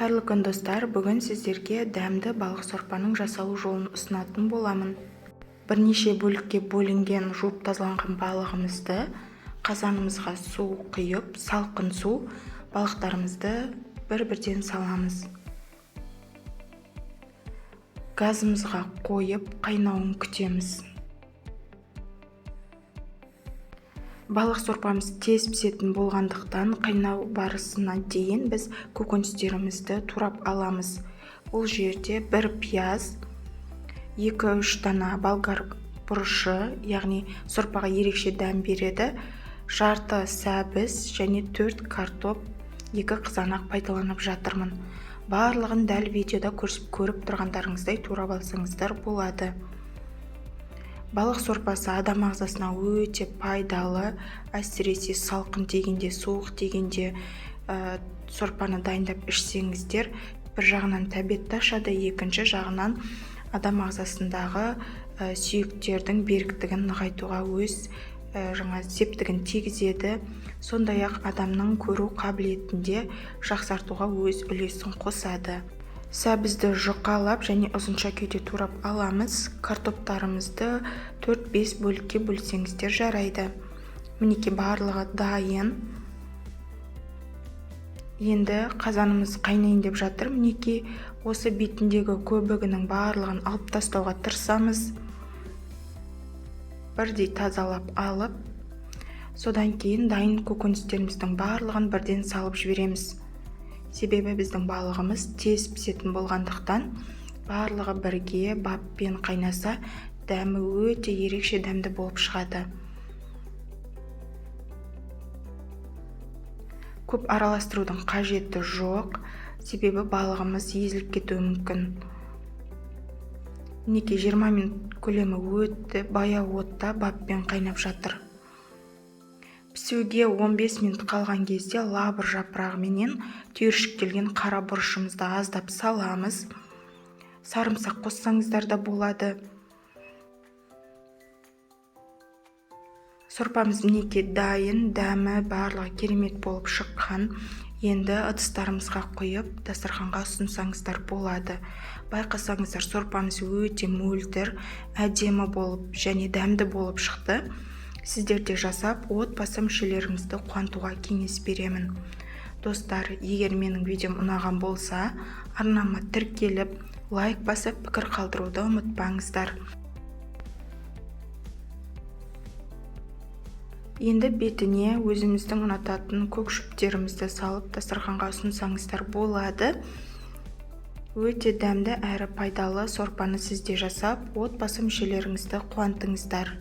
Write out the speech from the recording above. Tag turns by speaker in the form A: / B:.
A: Қайырлы күн достар, бүгін сіздерге дәмді балық сорпаның жасалу жолын ұсынатын боламын. Бірнеше бөлікке бөлінген жуып тазаланған балығымызды қазанымызға су құйып, салқын су балықтарымызды бір-бірден саламыз. Газымызға қойып, қайнауын күтеміз. Балық сорпамыз тез пісетін болғандықтан қайнау барысына дейін біз көкөністерімізді турап аламыз. Бұл жерде бір пияз, 2-3 дана болгар бұрышы, яғни сорпаға ерекше дәм береді, жарты сәбіз және 4 картоп, 2 қызанақ пайдаланып жатырмын. Барлығын дәл видеода көріп тұрғандарыңыздай турап алсаңыздар болады. Балық сорпасы адам ағзасына өте пайдалы, әсіресе салқын тигенде, суық тигенде сорпаны дайындап ішсеңіздер, бір жағынан тәбетті ашады, екінші жағынан адам ағзасындағы сүйектердің беріктігін нығайтуға өз септігін тигізеді. Сондай-ақ адамның көру қабілетінде жақсартуға өз үлесін қосады. Сәбізді жұқалап және ұзынша күйде турап аламыз. Картоптарымызды 4-5 бөлікке бөлсеңіздер жарайды. Мінекей барлығы дайын. Енді қазанымыз қайнайын деп жатыр. Мінекей осы бетіндегі көбігінің барлығын алып тастауға тырысамыз. Бірдей тазалап алып, содан кейін дайын көкөністеріміздің барлығын бірден салып жібереміз. Себебі біздің балығымыз тез пісетін болғандықтан барлығы бірге баппен қайнаса, дәмі өте ерекше дәмді болып шығады. Көп араластырудың қажеті жоқ, себебі балығымыз езіліп кетуі мүмкін. Мінекей 20 минут көлемі өтті, баяу отта баппен қайнап жатыр. Пісуге 15 минут қалған кезде лабыр жапырағыменен түйіршіктелген қара бұрышымызды аздап саламыз. Сарымсақ қоссаңыздар да болады. Сорпамыз мінекей дайын, дәмі барлығы керемет болып шыққан. Енді ыдыстарымызға құйып, дастарханға ұсынсаңыздар болады. Байқасаңыздар, сорпамыз өте мөлдір, әдемі болып және дәмді болып шықты. Сіздерде жасап, отбасы мүшелеріңізді қуантуға кеңес беремін. Достар, егер менің видеом ұнаған болса, арнама тіркеліп, лайк басып, пікір қалдыруды ұмытпаңыздар. Енді бетіне өзіміздің ұнататын көк шөптерімізді салып, дастарханға ұсынсаңыздар болады. Өте дәмді әрі пайдалы сорпаны сізде жасап, отбасы мүшелеріңізді қуантыңыздар.